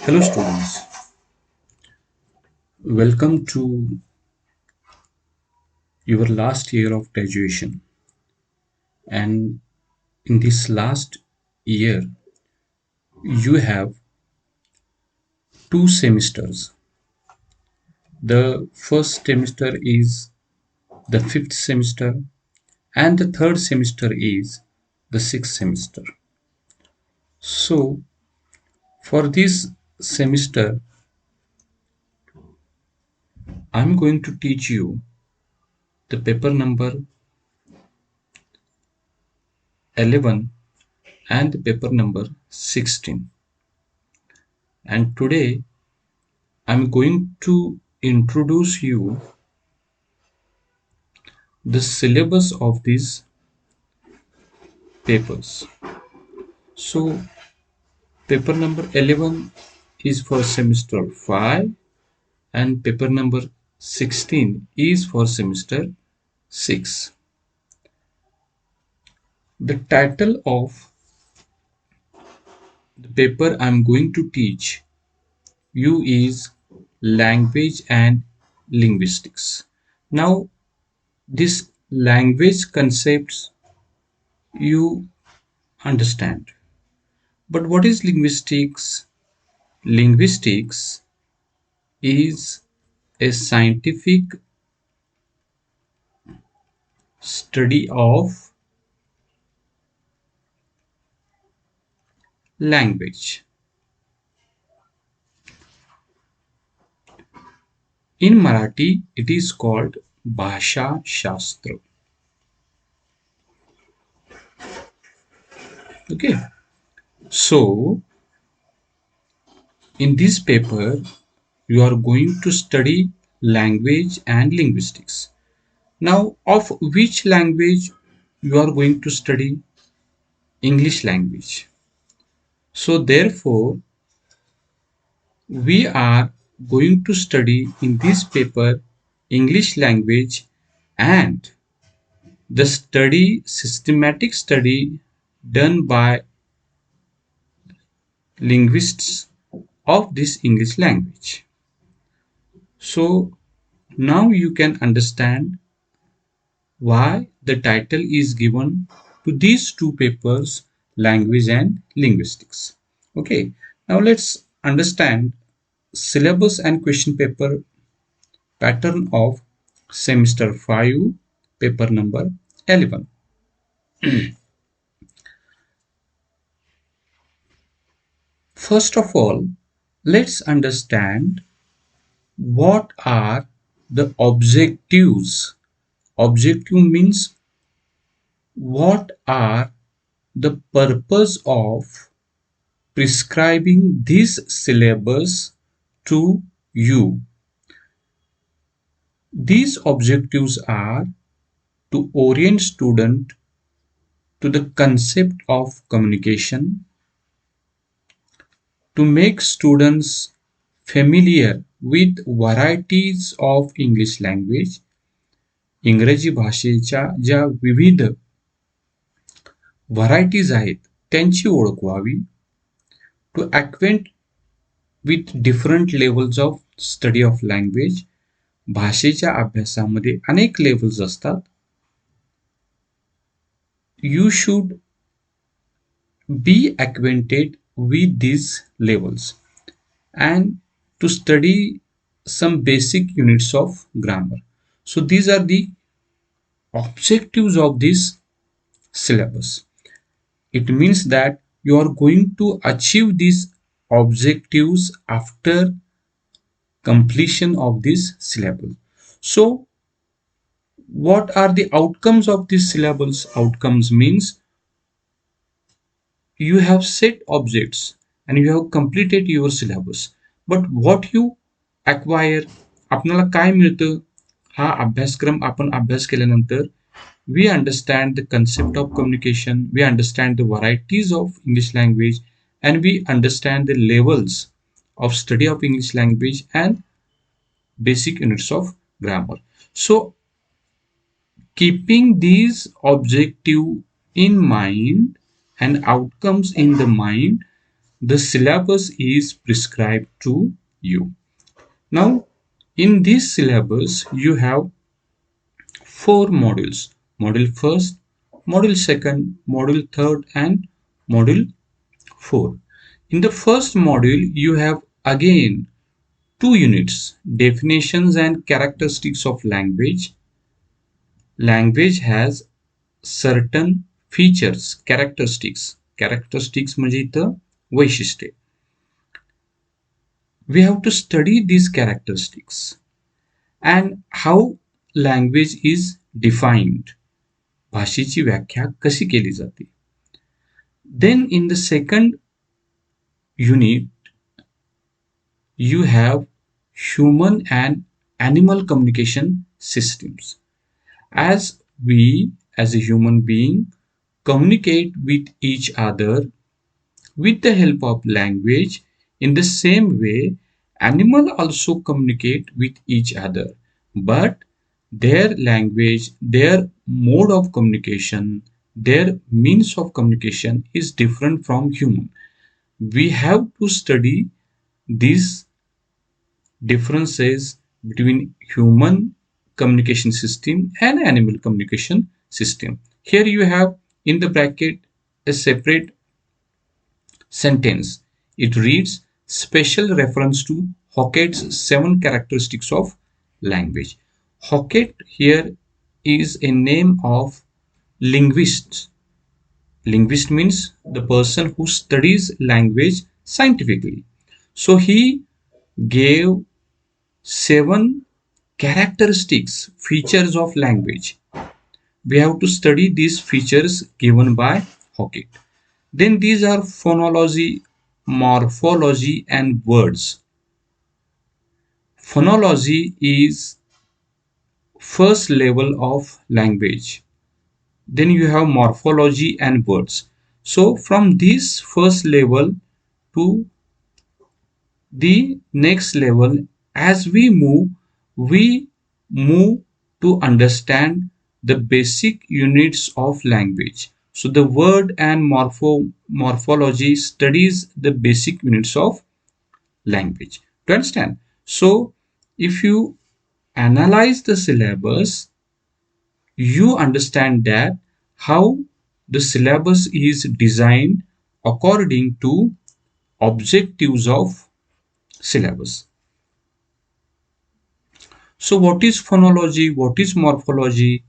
Hello students, welcome to your last year of graduation, and in this last year you have two semesters. The first semester is the fifth semester and the third semester is the sixth semester. So for this semester I'm going to teach you the paper number 11 and the paper number 16, and today I'm going to introduce you the syllabus of these papers. So paper number 11 is for semester 5 and paper number 16 is for semester 6. The title of the paper I'm going to teach you is Language and Linguistics. Now this language concepts you understand. But what is linguistics? Linguistics is a scientific study of language. In Marathi, it is called Bhasha Shastra. Okay, so in this paper, you are going to study language and linguistics. Now, of which language you are going to study? English language. So, therefore, we are going to study in this paper English language and the systematic study done by linguists of this English language. So now you can understand why the title is given to these two papers, language and linguistics. Okay, now let's understand syllabus and question paper pattern of semester 5, paper number 11. First of all, let's understand what are the objectives. Objective means what are the purpose of prescribing this syllabus to you. These objectives are to orient student to the concept of communication, to make students familiar with varieties of English language, इंग्रजी भाषेच्या ज्या विविध varieties आहेत त्यांची ओळख व्हावी, to acquaint with different levels of study of language. भाषेच्या अभ्यासामध्ये अनेक लेवल्स असतात. You should be acquainted with these levels and to study some basic units of grammar. So these are the objectives of this syllabus. It means that you are going to achieve these objectives after completion of this syllabus. So what are the outcomes of this syllabus? Outcomes means you have set objects and you have completed your syllabus, but what you acquire, आपल्याला काय मिळतं, हा अभ्यासक्रम आपण अभ्यास केल्यानंतर we understand the concept of communication, we understand the varieties of English language, and we understand the levels of study of English language and basic units of grammar. So keeping these objective in mind and outcomes in the mind, The syllabus is prescribed to you. Now, in this syllabus, you have four modules: module first, module second, module third, and module 4. In the first module, you have again two units: definitions and characteristics of language. Language has certain features, characteristics म्हणजे इथं वैशिष्ट्ये. We have to study these characteristics and how language is defined. भाषेची व्याख्या कशी केली जाते. Then in the second unit, you have human and animal communication systems. As we, as a human being, communicate with each other with the help of language, in the same way, animals also communicate with each other. But their language, their mode of communication, their means of communication is different from human. We have to study these differences between human communication system and animal communication system. Here you have in the bracket a separate sentence. It reads special reference to Hockett's 7 characteristics of language. Hockett here is a name of linguist. Linguist means the person who studies language scientifically. So he gave 7 characteristics, features of language. We have to study these features given by Hockett. Then these are phonology, morphology, and words. Phonology is first level of language. Then you have morphology and words. So from this first level to the next level, as we move to understand the basic units of language. So the word and morphology studies the basic units of language. To understand? So if you analyze the syllabus, you understand that how the syllabus is designed according to objectives of syllabus. So what is phonology? What is morphology?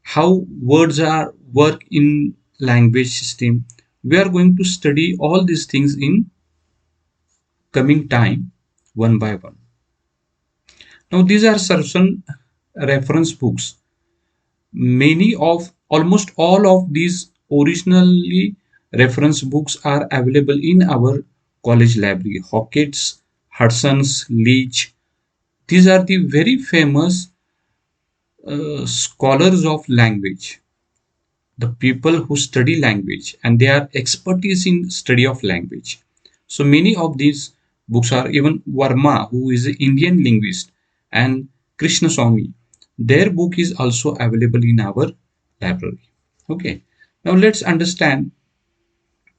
How words are work in language system? We are going to study all these things in coming time one by one. Now these are certain reference books. Many of almost all of these originally reference books are available in our college library. Hockett's, Hudson's, Leach. These are the very famous scholars of language, the people who study language, and they are expertise in study of language. So many of these books are even Verma, who is an Indian linguist, and Krishnaswamy. Their book is also available in our library. Okay. Now let's understand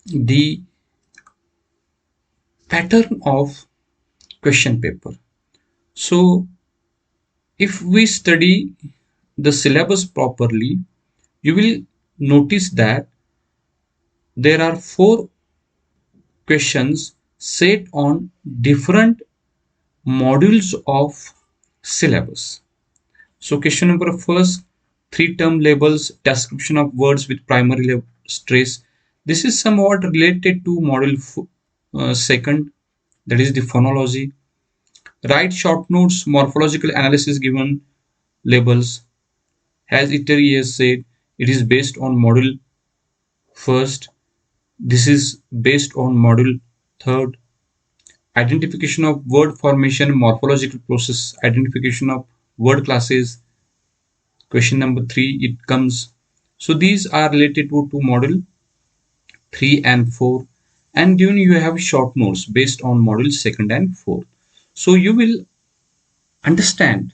the pattern of question paper. So if we study the syllabus properly, you will notice that there are 4 questions set on different modules of syllabus. So question number first, 3 term labels, description of words with primary stress. This is somewhat related to module second, that is the phonology. Write short notes, morphological analysis given labels. As Iteri has said, it is based on module first. This is based on module third. Identification of word formation, morphological process, identification of word classes. Question number 3, it comes. So these are related to module 3 and 4. And then you have short notes based on module second and fourth. So you will understand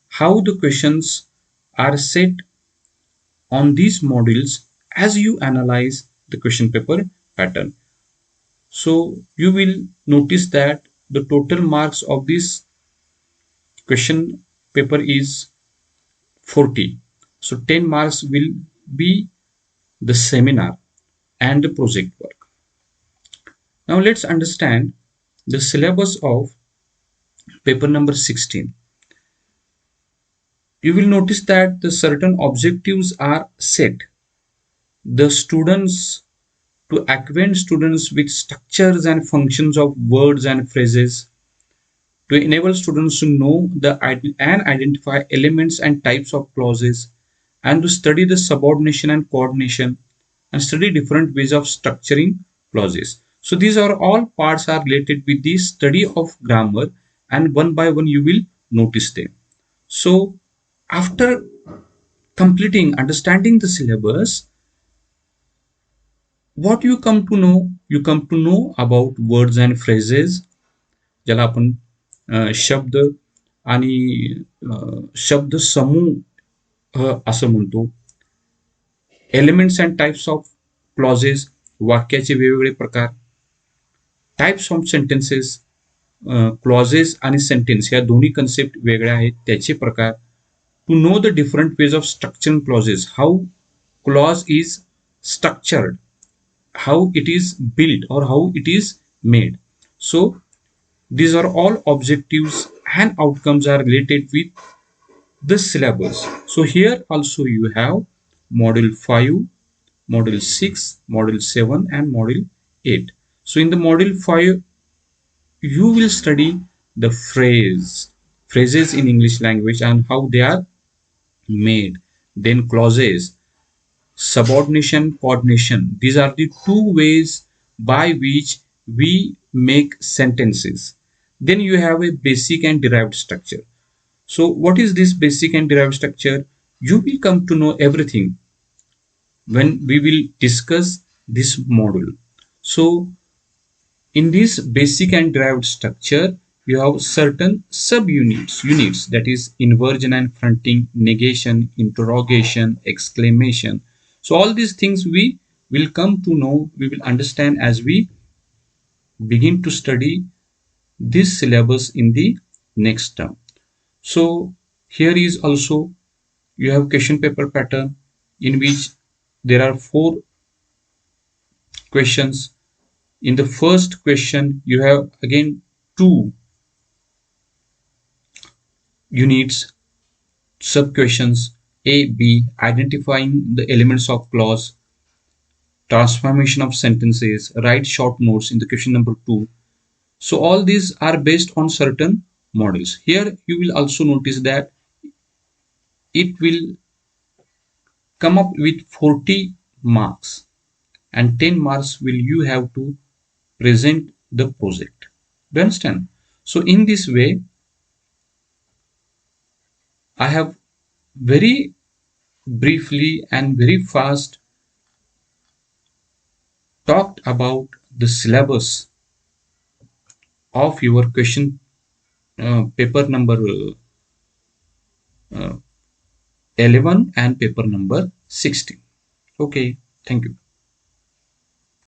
how the questions are set on these modules as you analyze the question paper pattern. So you will notice that the total marks of this question paper is 40. So 10 marks will be the seminar and the project work. Now let's understand the syllabus of paper number 16. You will notice that the certain objectives are set. The students to acquaint students with structures and functions of words and phrases, to enable students to know and identify elements and types of clauses, and to study the subordination and coordination, and study different ways of structuring clauses. So these are all parts are related with the study of grammar, and one by one you will notice them. So after completing understanding the syllabus, what you come to know about words and phrases, ज्याला आपण शब्द आणि शब्द समूह असं म्हणतो. Elements and types of clauses, वाक्याचे वेगवेगळे प्रकार, टाइप्स ऑफ सेंटेन्सेस, क्लॉजेस आणि सेंटेन्स या दोन्ही कन्सेप्ट वेगळ्या आहेत, त्याचे प्रकार. To know the different ways of structuring clauses, how clause is structured, how it is built or how it is made. So these are all objectives and outcomes are related with the syllabus. So here also you have module 5, module 6, module 7 and module 8. So in the module 5 you will study the phrases in English language and how they are made, then clauses, subordination, coordination. These are the two ways by which we make sentences. Then you have a basic and derived structure. So what is this basic and derived structure? You will come to know everything when we will discuss this module. So in this basic and derived structure, you have certain units, that is inversion and fronting, negation, interrogation, exclamation. So all these things we will come to know, we will understand as we begin to study this syllabus in the next term. So here is also you have question paper pattern in which there are 4 questions. In the first question you have again 2 units, sub questions A, B, identifying the elements of clause, transformation of sentences, write short notes in the question number 2. So all these are based on certain models. Here you will also notice that it will come up with 40 marks and 10 marks will you have to present the project. Do you understand? So in this way, I have very briefly and very fast talked about the syllabus of your question paper number 11 and paper number 16. Okay, thank you.